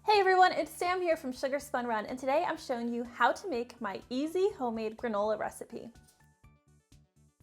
Hey everyone, it's Sam here from Sugar Spun Run, and today I'm showing you how to make my easy homemade granola recipe.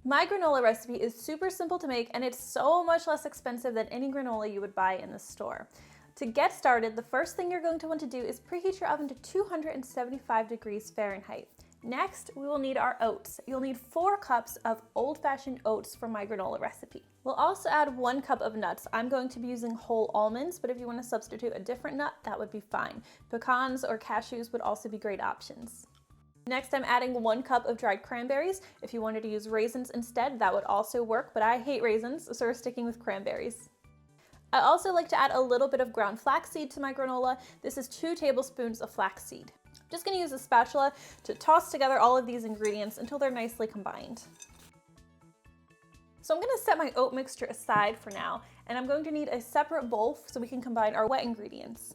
My granola recipe is super simple to make and it's so much less expensive than any granola you would buy in the store. To get started, the first thing you're going to want to do is preheat your oven to 275 degrees Fahrenheit. Next, we will need our oats. You'll need 4 cups of old-fashioned oats for my granola recipe. We'll also add 1 cup of nuts. I'm going to be using whole almonds, but if you want to substitute a different nut, that would be fine. Pecans or cashews would also be great options. Next, I'm adding 1 cup of dried cranberries. If you wanted to use raisins instead, that would also work, but I hate raisins, so we're sticking with cranberries. I also like to add a little bit of ground flaxseed to my granola. This is 2 tablespoons of flaxseed. I'm just going to use a spatula to toss together all of these ingredients until they're nicely combined. So I'm going to set my oat mixture aside for now, and I'm going to need a separate bowl so we can combine our wet ingredients.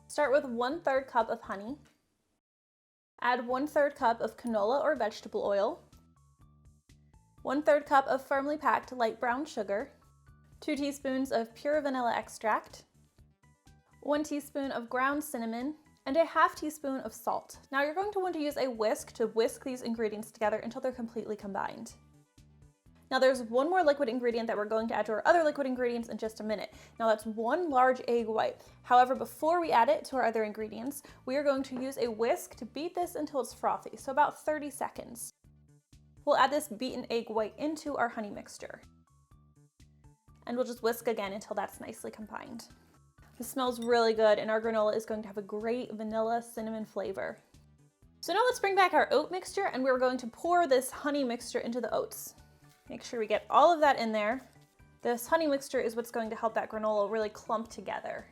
Start with 1/3 cup of honey. Add 1/3 cup of canola or vegetable oil. 1/3 cup of firmly packed light brown sugar. 2 teaspoons of pure vanilla extract. 1 teaspoon of ground cinnamon, and a 1/2 teaspoon of salt. Now you're going to want to use a whisk to whisk these ingredients together until they're completely combined. Now there's one more liquid ingredient that we're going to add to our other liquid ingredients in just a minute. Now that's 1 large egg white. However, before we add it to our other ingredients, we are going to use a whisk to beat this until it's frothy, so about 30 seconds. We'll add this beaten egg white into our honey mixture. And we'll just whisk again until that's nicely combined. This smells really good, and our granola is going to have a great vanilla cinnamon flavor. So now let's bring back our oat mixture, and we're going to pour this honey mixture into the oats. Make sure we get all of that in there. This honey mixture is what's going to help that granola really clump together.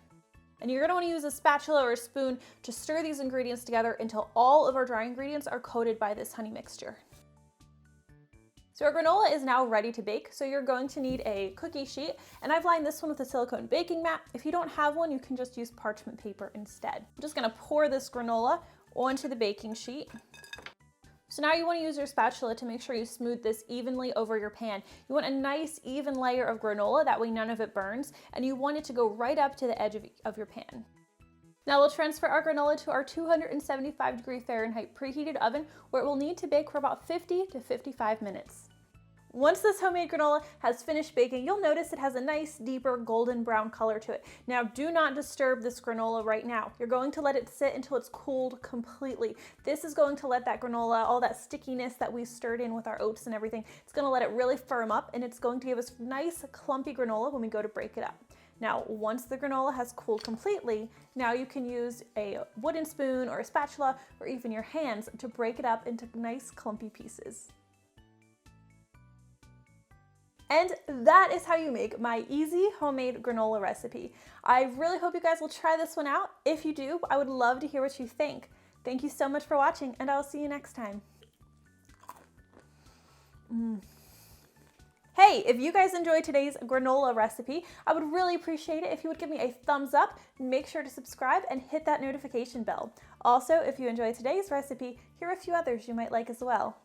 And you're going to want to use a spatula or a spoon to stir these ingredients together until all of our dry ingredients are coated by this honey mixture. So our granola is now ready to bake, so you're going to need a cookie sheet, and I've lined this one with a silicone baking mat. If you don't have one, you can just use parchment paper instead. I'm just gonna pour this granola onto the baking sheet. So now you want to use your spatula to make sure you smooth this evenly over your pan. You want a nice even layer of granola, that way none of it burns, and you want it to go right up to the edge of your pan. Now we'll transfer our granola to our 275 degree Fahrenheit preheated oven, where it will need to bake for about 50 to 55 minutes. Once this homemade granola has finished baking, you'll notice it has a nice deeper golden brown color to it. Now do not disturb this granola right now. You're going to let it sit until it's cooled completely. This is going to let that granola, all that stickiness that we stirred in with our oats and everything, it's going to let it really firm up, and it's going to give us nice clumpy granola when we go to break it up. Now, once the granola has cooled completely, now you can use a wooden spoon or a spatula or even your hands to break it up into nice clumpy pieces. And that is how you make my easy homemade granola recipe. I really hope you guys will try this one out. If you do, I would love to hear what you think. Thank you so much for watching, and I'll see you next time. Hey, if you guys enjoyed today's granola recipe, I would really appreciate it if you would give me a thumbs up, make sure to subscribe, and hit that notification bell. Also, if you enjoyed today's recipe, here are a few others you might like as well.